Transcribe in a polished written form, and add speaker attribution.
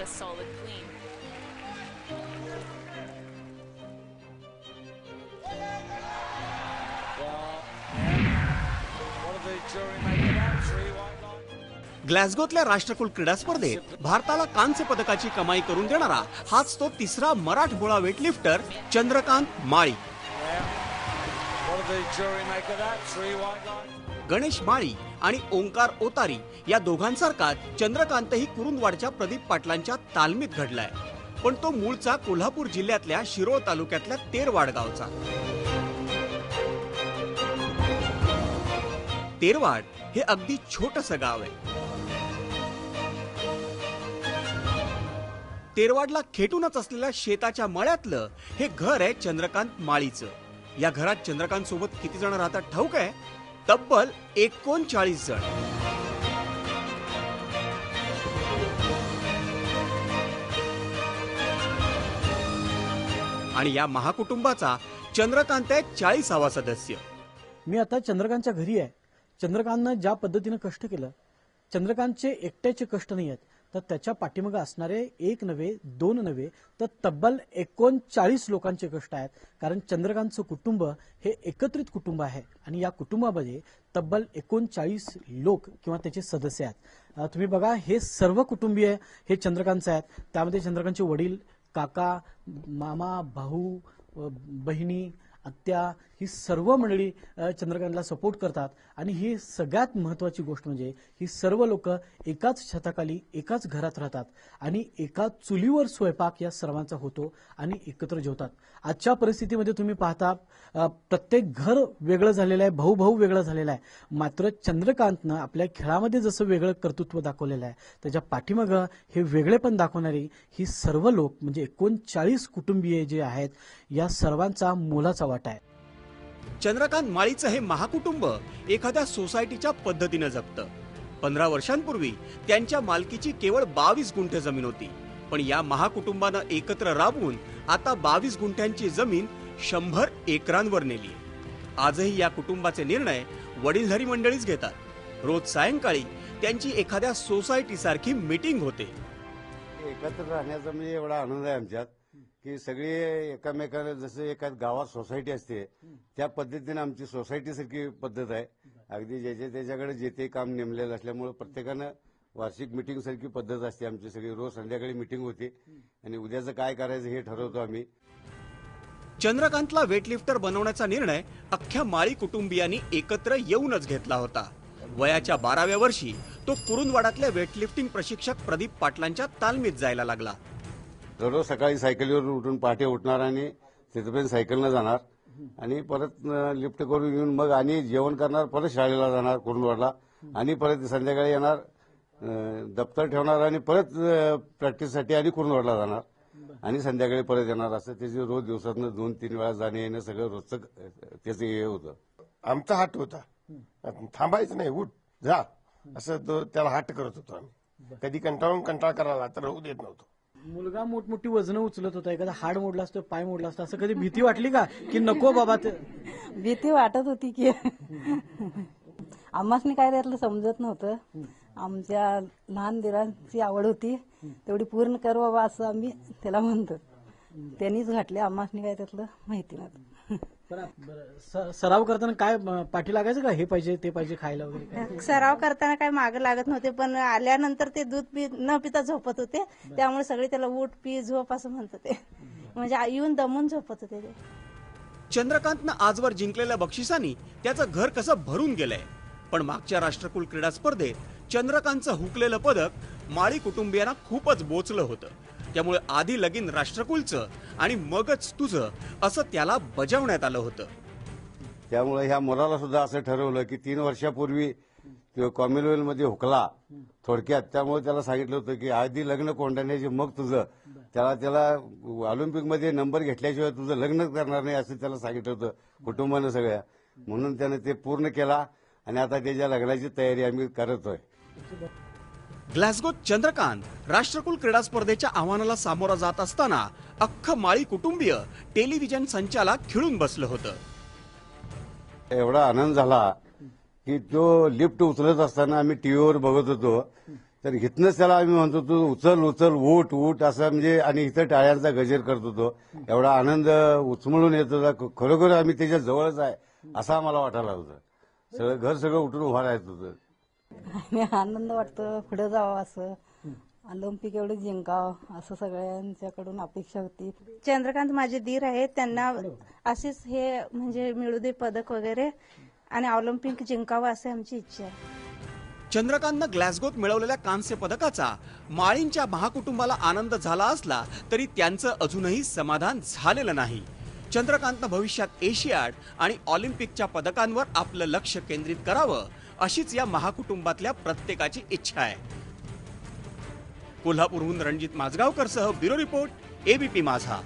Speaker 1: a solid clean.
Speaker 2: ग्लासगोतल्या राष्ट्रकुल क्रीडा स्पर्धेत भारताला कांस्य पदकाची कमाई करून देणारा हाच तो तिसरा मराठमोळा वेटलिफ्टर चंद्रकांत माळी. गणेश माळी आणि ओंकार ओतारी या दोघांसारखाच चंद्रकांतही कुरुंदवाडच्या प्रदीप पाटलांच्या तालमीत घडलाय. पण तो मूळचा कोल्हापूर जिल्ह्यातल्या शिरोळ तालुक्यातल्या तेरवाड गावचा. तेरवाड हे अगदी छोटंसं गाव आहे. तेरवाडला खेटूनच असलेल्या शेताच्या मळ्यातलं हे घर आहे चंद्रकांत माळीचं. या घरात चंद्रकांत सोबत किती जण राहतात ठाऊक आहे? तब्बल 39 जण. आणि या महाकुटुंबाचा चंद्रकांत आहे 40वा सदस्य.
Speaker 3: मी आता चंद्रकांतच्या घरी आहे. चंद्रकांतनं ज्या पद्धतीनं कष्ट केलं, चंद्रकांतचे एकट्याचे कष्ट नाही आहेत, तर त्याच्या पाठीमागे असणारे एक नव्हे, दोन नव्हे, तर तब्बल 39 लोकांचे कष्ट आहेत. कारण चंद्रकांतचं कुटुंब हे एकत्रित कुटुंब आहे आणि या कुटुंबामध्ये तब्बल 39 लोक किंवा त्याचे सदस्य आहेत. तुम्ही बघा, हे सर्व कुटुंबीय हे चंद्रकांतचे आहेत. त्यामध्ये चंद्रकांतचे वडील, काका, मामा, भाऊ, बहिणी, आत्या, ही सर्व मंडळी चंद्रकांतला सपोर्ट करतात. आणि ही सगळ्यात महत्वाची गोष्ट म्हणजे ही सर्व लोक एकाच छताखाली एकाच घरात राहतात आणि एकाच चुलीवर स्वयंपाक या सर्वांचा होतो आणि एकत्र जेवतात. आजच्या परिस्थितीमध्ये तुम्ही पाहता प्रत्येक घर वेगळं झालेलं आहे, भाऊ भाऊ वेगळं झालेलं आहे. मात्र चंद्रकांतनं आपल्या खेळामध्ये जसं वेगळं कर्तृत्व दाखवलेलं आहे, त्याच्या पाठीमागं हे वेगळेपण दाखवणारी ही सर्व लोक म्हणजे 39 कुटुंबीय जे आहेत, या सर्वांचा मोलाचा वाटा आहे.
Speaker 2: चंद्रकांत माळीचं हे महाकुटुंब एखाद्या सोसायटीच्या पद्धतीनं जगतं. 15 वर्षांपूर्वी त्यांच्या मालकीची केवळ 22 गुंठे जमीन होती. पण या महाकुटुंबानं एकत्र राबून आता 22 गुंठ्यांची जमीन 100 एकरांवर नेली. आजही या कुटुंबाचे निर्णय वडीलधारी मंडळीच घेतात. रोज सायंकाळी त्यांची एखाद्या सोसायटी सारखी मीटिंग होते.
Speaker 4: एकत्र राहण्याचा म्हणजे एवढा आनंद आहे आमच्यात की सगळे एकमेकांना, जसं एका गावात सोसायटी असते त्या पद्धतीने आमची सोसायटी सारखी पद्धत आहे. अगदी ज्याच्या त्याच्याकडे जे ते काम नेमलेलं असल्यामुळे प्रत्येकानं वार्षिक मीटिंग सारखी पद्धत असते आमची. सगळी रोज संध्याकाळी मीटिंग होते आणि उद्याचं काय करायचं हे ठरवतो आम्ही.
Speaker 2: चंद्रकांतला वेटलिफ्टर बनवण्याचा निर्णय अख्ख्या माळी कुटुंबियांनी एकत्र येऊनच घेतला होता. वयाच्या 12व्या वर्षी तो कुरुंदवाडातल्या वेटलिफ्टिंग प्रशिक्षक प्रदीप पाटलांच्या तालमीत जायला लागला.
Speaker 4: दररोज सकाळी सायकलीवर उठून पहाटे उठणार आणि तिथपर्यंत सायकलनं जाणार आणि परत लिफ्ट करून येऊन मग आणि जेवण करणार, परत शाळेला जाणार कुरुंदवाडला आणि परत संध्याकाळी येणार, दप्तर ठेवणार आणि परत प्रॅक्टिससाठी आणि कुरुंदवाडला जाणार आणि संध्याकाळी परत येणार. असं त्याचे रोज दिवसातनं 2-3 वेळा जाणे येणं सगळं रोजचं त्याचं हे होतं.
Speaker 5: आमचा हट होता, थांबायचं नाही, उठ जा असं त्याला हट करत होतो आम्ही. कधी कंटाळा करायला तर होऊ देत नव्हतो.
Speaker 3: मुलगा मोठमोठी वजनं उचलत होता, एखादा हाड मोडला असतो, पाय मोडला असतो, असं कधी भीती वाटली का की नको बाबा?
Speaker 6: भीती वाटत होती की आम्हासनी काय त्यातलं समजत नव्हतं. आमच्या लहान दिरांची आवड होती, तेवढी पूर्ण कर बाबा असं आम्ही त्याला म्हणतो. त्यांनीच घातले, आम्हासनी काय त्यातलं माहिती नव्हतं.
Speaker 3: सराव करताना काय पाठी लागायचं का, हे पाहिजे ते पाहिजे खायला वगैरे?
Speaker 7: सराव करताना काय मागे लागत नव्हते, पण आल्यानंतर ते दूध न पिता झोपत होते. त्यामुळे सगळे त्याला उठ पी झोप असं म्हणत होते, म्हणजे येऊन दमून झोपत होते ते.
Speaker 2: चंद्रकांतनं आजवर जिंकलेल्या बक्षिसांनी त्याचं घर कसं भरून गेलंय. पण मागच्या राष्ट्रकुल क्रीडा स्पर्धेत चंद्रकांतचं हुकलेलं पदक माळी कुटुंबियांना खूपच बोचलं होतं. त्यामुळे आधी लगीन राष्ट्रकुलचं आणि मगच तुझं असं त्याला बजावण्यात आलं होतं.
Speaker 4: त्यामुळे ह्या मुलाला सुद्धा असं ठरवलं की 3 वर्षापूर्वी कॉमनवेल्थमध्ये हुकला थोडक्यात. त्यामुळे त्याला सांगितलं होतं की आधी लग्न कोंडाण्याचे मग तुझं. त्याला ऑलिम्पिकमध्ये नंबर घेतल्याशिवाय तुझं लग्न करणार नाही असं त्याला सांगितलं होतं कुटुंबानं सगळ्या. म्हणून त्यानं ते पूर्ण केला आणि आता त्याच्या लग्नाची तयारी आम्ही करतोय.
Speaker 2: ग्लासगोत चंद्रकांत राष्ट्रकुल क्रीडा स्पर्धेच्या आव्हानाला सामोरा जात असताना अख्खं माळी कुटुंबीय टेलिव्हिजन संचाला खिळून बसलं होतं.
Speaker 4: एवढा आनंद झाला की तो लिफ्ट उचलत असताना आम्ही टीव्हीवर बघत होतो तर इथनंच त्याला आम्ही म्हणतो तू उचल उचल उठ उठ असं म्हणजे, आणि इथं टाळ्यांचा गजर करत होतो. एवढा आनंद उचमळून येत होता. खरोखर आम्ही त्याच्या जवळच आहे असं आम्हाला वाटायला होतं. घर सगळं उठून उभा राहत होतं.
Speaker 6: आणि आनंद वाटतो पुढे जावं असं, ऑलिम्पिक एवढं जिंकावं असं सगळ्यांच्याकडून अपेक्षा होती.
Speaker 7: चंद्रकांत माझे दीर आहेत, त्यांना असेच हे म्हणजे मिळू दे पदक वगैरे आणि ऑलिम्पिक जिंकावं अशी आमची इच्छा आहे.
Speaker 2: चंद्रकांतनं ग्लॅसगोत मिळवलेल्या कांस्य पदकाचा माळींच्या महाकुटुंबाला आनंद झाला असला तरी त्यांचं अजूनही समाधान झालेलं नाही. चंद्रकांतनं भविष्यात एशियाड आणि ऑलिम्पिकच्या पदकांवर आपलं लक्ष केंद्रित करावं अशीच या महाकुटुंबातल्या प्रत्येकाची इच्छा आहे. कोल्हापूरहून रणजित माझगावकर सह ब्युरो रिपोर्ट, एबीपी माझा.